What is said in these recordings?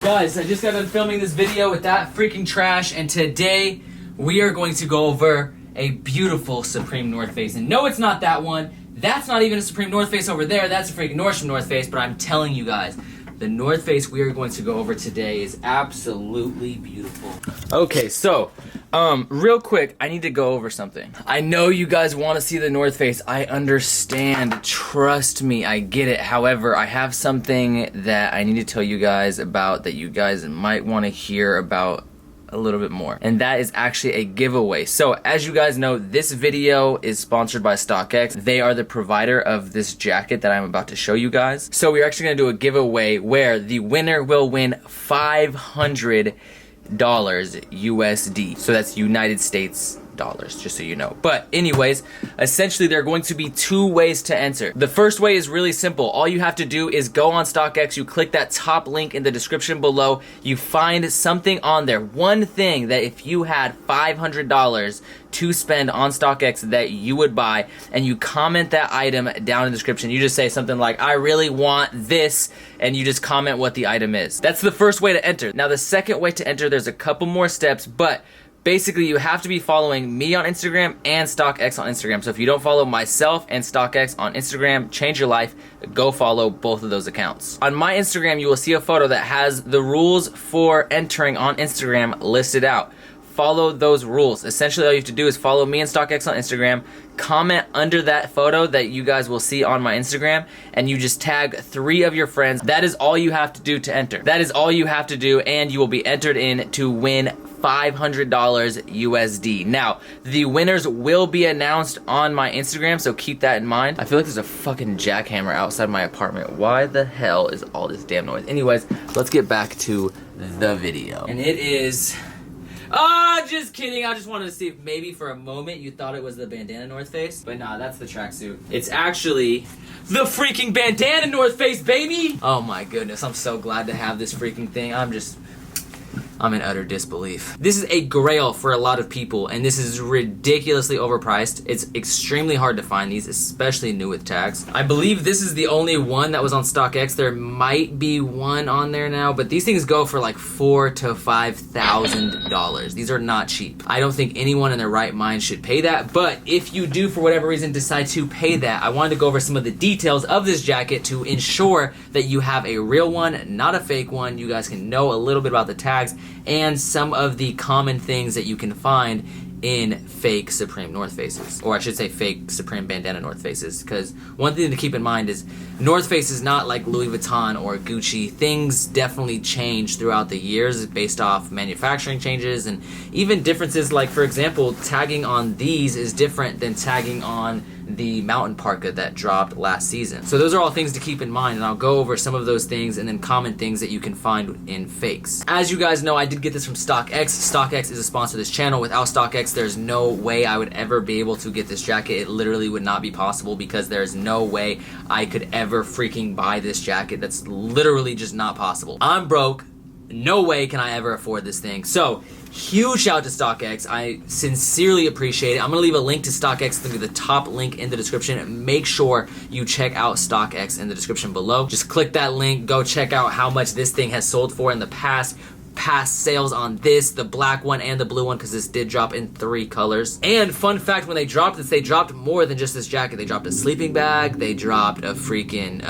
Guys, I just got done filming this video with that freaking trash, and today we are going to go over a beautiful Supreme North Face. And no, it's not that one. That's not even a Supreme North Face over there. That's a freaking Nordstrom North Face, but I'm telling you guys, the North Face we are going to go over today is absolutely beautiful. Okay, so, real quick, I need to go over something. I know you guys want to see the North Face. I understand. Trust me, I get it. However, I have something that I need to tell you guys about that you guys might want to hear about a little bit more, and that is actually a giveaway. So as you guys know, this video is sponsored by StockX. They are the provider of this jacket that I'm about to show you guys. So we're actually gonna do a giveaway where the winner will win $500 USD. So that's United States dollars, just so you know. But anyways, essentially there are going to be two ways to enter. The first way is really simple. All you have to do is go on StockX, you click that top link in the description below, you find something on there, one thing that if you had $500 to spend on StockX that you would buy, and you comment that item down in the description. You just say something like, I really want this, and you just comment what the item is. That's the first way to enter. Now the second way to enter, there's a couple more steps, but basically, you have to be following me on Instagram and StockX on Instagram. So if you don't follow myself and StockX on Instagram, change your life, go follow both of those accounts. On my Instagram, you will see a photo that has the rules for entering on Instagram listed out. Follow those rules. Essentially, all you have to do is follow me and StockX on Instagram, comment under that photo that you guys will see on my Instagram, and you just tag 3 of your friends. That is all you have to do to enter. That is all you have to do, and you will be entered in to win $500 USD. Now, the winners will be announced on my Instagram, so keep that in mind. I feel like there's a fucking jackhammer outside my apartment. Why the hell is all this damn noise? Anyways, let's get back to the video. And it is... Oh, just kidding. I just wanted to see if maybe for a moment you thought it was the bandana North Face. But nah, that's the tracksuit. It's actually the freaking bandana North Face, baby! Oh my goodness, I'm so glad to have this freaking thing. I'm in utter disbelief. This is a grail for a lot of people, and this is ridiculously overpriced. It's extremely hard to find these, especially new with tags. I believe this is the only one that was on StockX. There might be one on there now, but these things go for like $4,000 to $5,000. These are not cheap. I don't think anyone in their right mind should pay that, but if you do, for whatever reason, decide to pay that, I wanted to go over some of the details of this jacket to ensure that you have a real one, not a fake one. You guys can know a little bit about the tags and some of the common things that you can find in fake Supreme North Faces, or I should say fake Supreme bandana North Faces, because one thing to keep in mind is North Face is not like Louis Vuitton or Gucci. Things definitely change throughout the years based off manufacturing changes and even differences. Like, for example, tagging on these is different than tagging on the mountain parka that dropped last season. So those are all things to keep in mind, and I'll go over some of those things and then common things that you can find in fakes. As you guys know, I did get this from StockX. StockX is a sponsor of this channel. Without StockX, there's no way I would ever be able to get this jacket. It literally would not be possible because there's no way I could ever freaking buy this jacket. That's literally just not possible. I'm broke. No way can I ever afford this thing. So, huge shout out to StockX. I sincerely appreciate it. I'm going to leave a link to StockX. It's going to be the top link in the description. Make sure you check out StockX in the description below. Just click that link. Go check out how much this thing has sold for in the past sales on this, the black one and the blue one, because this did drop in 3 colors. And fun fact, when they dropped this, they dropped more than just this jacket. They dropped a sleeping bag. They dropped a freaking,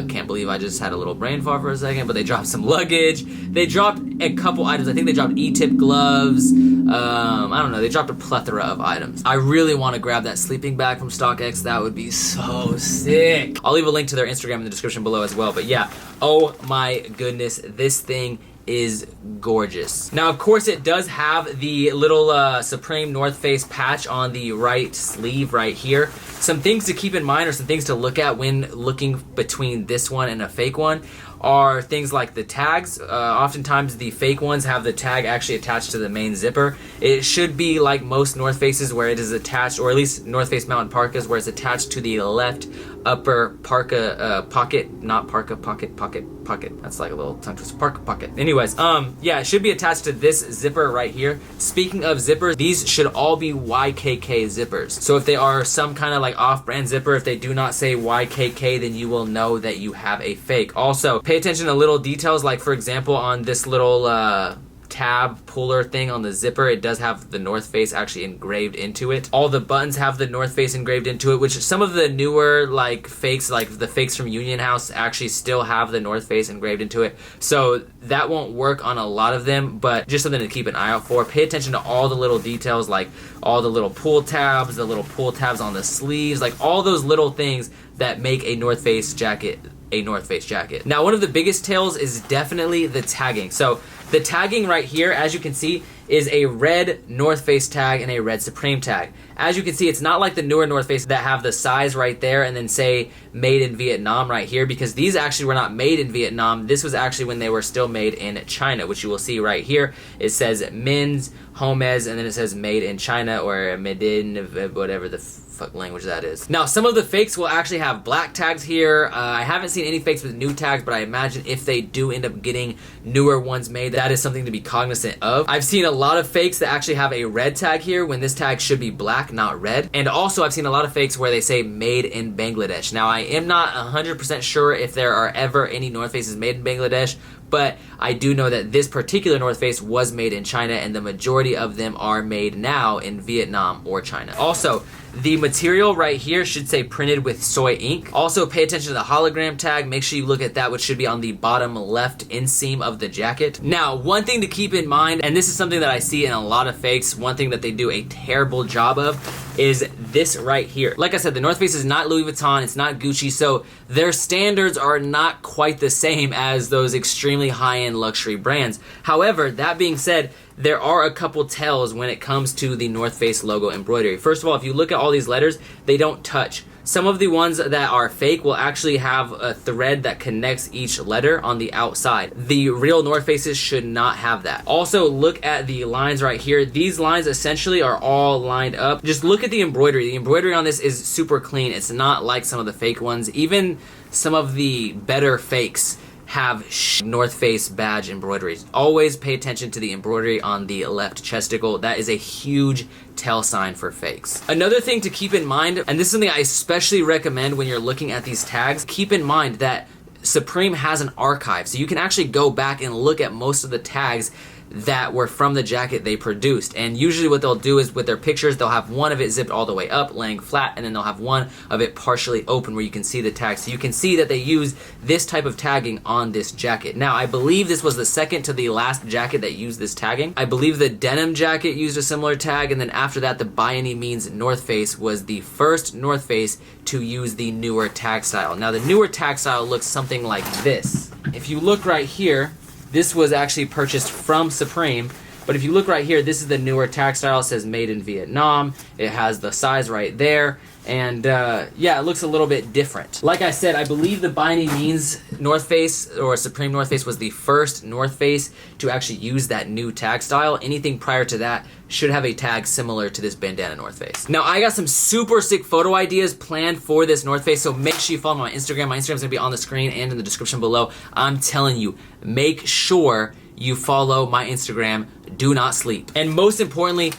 can't believe I just had a little brain fart for a second, but they dropped some luggage. They dropped a couple items. I think they dropped E-tip gloves. I don't know. They dropped a plethora of items. I really want to grab that sleeping bag from StockX. That would be so sick. I'll leave a link to their Instagram in the description below as well. But yeah, oh my goodness, this thing is gorgeous. Now, of course, it does have the little Supreme North Face patch on the right sleeve right here. Some things to keep in mind, or some things to look at when looking between this one and a fake one, are things like the tags. Oftentimes the fake ones have the tag actually attached to the main zipper. It should be like most North Faces where it is attached, or at least North Face Mountain Parkas, where it's attached to the left upper parka pocket, not parka pocket, pocket. That's like a little tongue twister. Parka pocket. Anyways, yeah, it should be attached to this zipper right here. Speaking of zippers, these should all be YKK zippers. So if they are some kind of like off-brand zipper, if they do not say YKK, then you will know that you have a fake. Also, pay attention to little details, like for example on this little tab puller thing on the zipper, it does have the North Face actually engraved into it. All the buttons have the North Face engraved into it, which some of the newer like fakes, like the fakes from Union House, actually still have the North Face engraved into it. So that won't work on a lot of them, but just something to keep an eye out for. Pay attention to all the little details, like all the little pull tabs, the little pull tabs on the sleeves, like all those little things that make a North Face jacket a North Face jacket. Now, one of the biggest tells is definitely the tagging. So the tagging right here, as you can see, is a red North Face tag and a red Supreme tag. As you can see, it's not like the newer North Face that have the size right there and then say made in Vietnam right here, because these actually were not made in Vietnam. This was actually when they were still made in China, which you will see right here. It says men's, Homez, and then it says made in China, or made in whatever the fuck language that is. Now, some of the fakes will actually have black tags here. I haven't seen any fakes with new tags, but I imagine if they do end up getting newer ones made, that is something to be cognizant of. I've seen a lot of fakes that actually have a red tag here when this tag should be black, not red. And also I've seen a lot of fakes where they say made in Bangladesh. Now, I am not 100% sure if there are ever any North Faces made in Bangladesh, but I do know that this particular North Face was made in China, and the majority of them are made now in Vietnam or China. Also, the material right here should say printed with soy ink. Also, pay attention to the hologram tag. Make sure you look at that, which should be on the bottom left inseam of the jacket. Now, one thing to keep in mind, and this is something that I see in a lot of fakes, one thing that they do a terrible job of is this right here. Like I said, the North Face is not Louis Vuitton, it's not Gucci, so their standards are not quite the same as those extremely high-end luxury brands. However, that being said, there are a couple tells when it comes to the North Face logo embroidery. First of all, if you look at all these letters, they don't touch. Some of the ones that are fake will actually have a thread that connects each letter on the outside. The real North Faces should not have that. Also, look at the lines right here. These lines essentially are all lined up. Just look at the embroidery. The embroidery on this is super clean. It's not like some of the fake ones. Even some of the better fakes have North Face badge embroideries. Always pay attention to the embroidery on the left chesticle. That is a huge tell sign for fakes. Another thing to keep in mind, and this is something I especially recommend when you're looking at these tags, keep in mind that Supreme has an archive, so you can actually go back and look at most of the tags that were from the jacket they produced. And usually what they'll do is with their pictures, they'll have one of it zipped all the way up, laying flat, and then they'll have one of it partially open where you can see the tag. So you can see that they use this type of tagging on this jacket. Now, I believe this was the second to the last jacket that used this tagging. I believe the denim jacket used a similar tag, and then after that, the By Any Means North Face was the first North Face to use the newer tag style. Now, the newer tag style looks something like this. If you look right here, this was actually purchased from Supreme, but if you look right here, this is the newer tag style. It says made in Vietnam. It has the size right there, and yeah, it looks a little bit different. Like I said, I believe the By Any Means North Face, or Supreme North Face, was the first North Face to actually use that new tag style. Anything prior to that should have a tag similar to this bandana North Face. Now, I got some super sick photo ideas planned for this North Face, so make sure you follow my Instagram. My Instagram's gonna be on the screen and in the description below. I'm telling you, make sure you follow my Instagram. Do not sleep. And most importantly,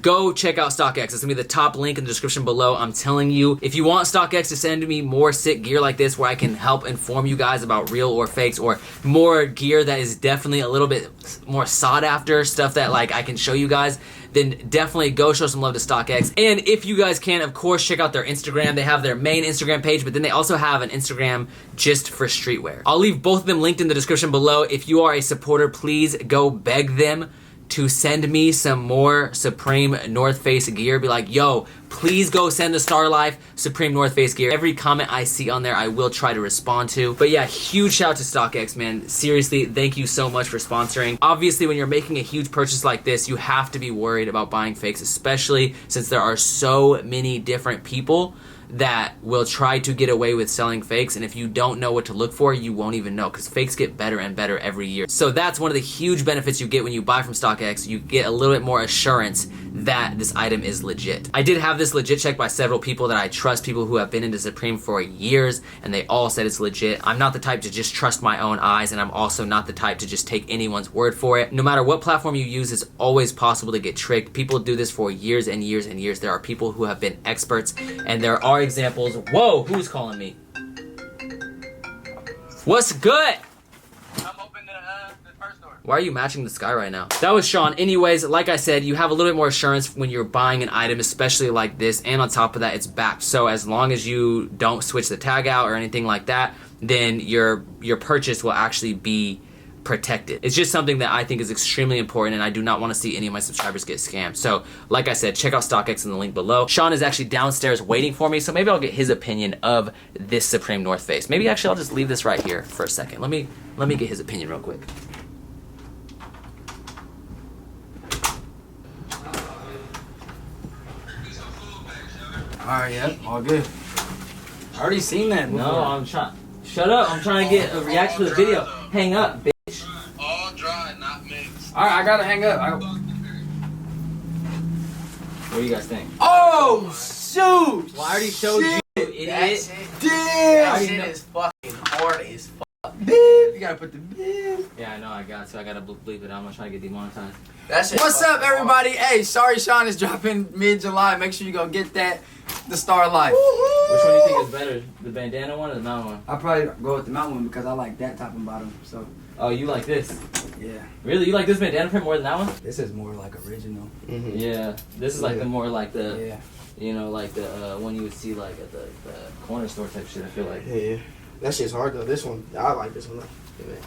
go check out StockX. It's gonna be the top link in the description below. I'm telling you, if you want StockX to send me more sick gear like this, where I can help inform you guys about real or fakes, or more gear that is definitely a little bit more sought after, stuff that like I can show you guys, then definitely go show some love to StockX. And if you guys can, of course, check out their Instagram. They have their main Instagram page, but then they also have an Instagram just for streetwear. I'll leave both of them linked in the description below. If you are a supporter, please go beg them to send me some more Supreme North Face gear. Be like, yo, please go send the Star Life Supreme North Face gear. Every comment I see on there, I will try to respond to. But yeah, huge shout out to StockX, man. Seriously, thank you so much for sponsoring. Obviously, when you're making a huge purchase like this, you have to be worried about buying fakes, especially since there are so many different people that will try to get away with selling fakes, and if you don't know what to look for, you won't even know, because fakes get better and better every year. So that's one of the huge benefits you get when you buy from StockX. You get a little bit more assurance that this item is legit. I did have this legit checked by several people that I trust, people who have been into Supreme for years, and they all said it's legit. I'm not the type to just trust my own eyes, and I'm also not the type to just take anyone's word for it. No matter what platform you use, it's always possible to get tricked. People do this for years and years and years. There are people who have been experts, and there are examples. Whoa, who's calling me? What's good? Why are you matching the sky right now? That was Sean. Anyways, like I said, you have a little bit more assurance when you're buying an item, especially like this, and on top of that, it's backed. So as long as you don't switch the tag out or anything like that, then your purchase will actually be protected. It's just something that I think is extremely important, and I do not want to see any of my subscribers get scammed. So like I said, check out StockX in the link below. Sean is actually downstairs waiting for me, so maybe I'll get his opinion of this Supreme North Face. Maybe actually I'll just leave this right here for a second. Let me get his opinion real quick. Alright, yep, all good. I already seen that before. No, I'm trying. Shut up! I'm trying to get a reaction to the video. Hang up, bitch. All dry, not mixed. Alright, I gotta hang up. What do you guys think? Oh, shoot! Well, I already showed you, idiot. Damn! That shit is fucking hard as fuck. Beep. You gotta put the beep. Yeah, I know. I gotta bleep it. I'm gonna try to get demonetized. That shit What's up, fucking everybody? Hey, sorry Sean is dropping mid-July. Make sure you go get that. The Star Life. Which one do you think is better, the bandana one or the mountain one? I'll probably go with the mountain one because I like that top and bottom. So, Oh, you like this? yeah. Really? You like this bandana print more than that one? This is more like original. Mm-hmm. Yeah. This is like the more like the, Yeah. you know, like the one you would see like at the corner store type shit. I feel like. Yeah. That shit's hard though. This one, I like this one though.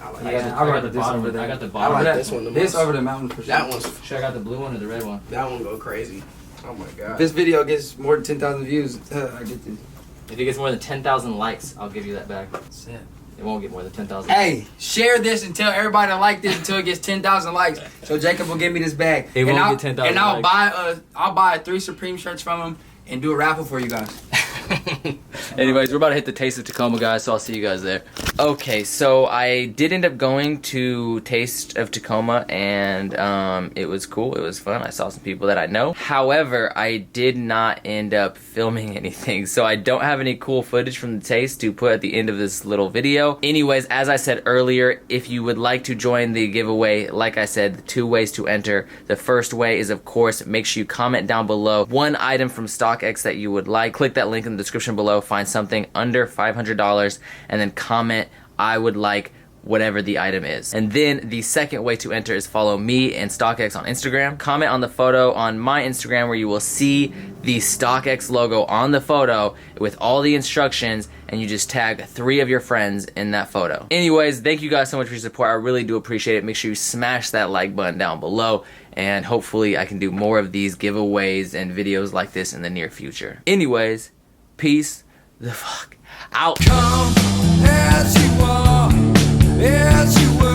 I like I that. got, I the like this bottom. over there. I got the I bottom. like that, this one the This most. over the mountain for sure. That one's Should I got the blue one or the red one? that one go crazy. Oh my god. If this video gets more than 10,000 views, I get this. If it gets more than 10,000 likes, I'll give you that back. Set. It won't get more than 10,000. Hey, share this and tell everybody to like this until it gets 10,000 likes. So Jacob will give me this bag. It won't I'll, get 10,000 And I'll likes. buy 3 Supreme shirts from him and do a raffle for you guys. Anyways, we're about to hit the Taste of Tacoma, guys, so I'll see you guys there. Okay, so I did end up going to Taste of Tacoma, and it was cool. It was fun. I saw some people that I know. However, I did not end up filming anything, so I don't have any cool footage from the Taste to put at the end of this little video. Anyways, as I said earlier, if you would like to join the giveaway, like I said, the 2 ways to enter. The first way is, of course, make sure you comment down below one item from StockX that you would like. Click that link in the description below, find something under $500, and then comment, I would like whatever the item is. And then the second way to enter is follow me and StockX on Instagram. Comment on the photo on my Instagram where you will see the StockX logo on the photo with all the instructions, and you just tag 3 of your friends in that photo. Anyways, thank you guys so much for your support. I really do appreciate it. Make sure you smash that like button down below, and hopefully I can do more of these giveaways and videos like this in the near future. Anyways, peace the fuck out. Come as you are, as you were.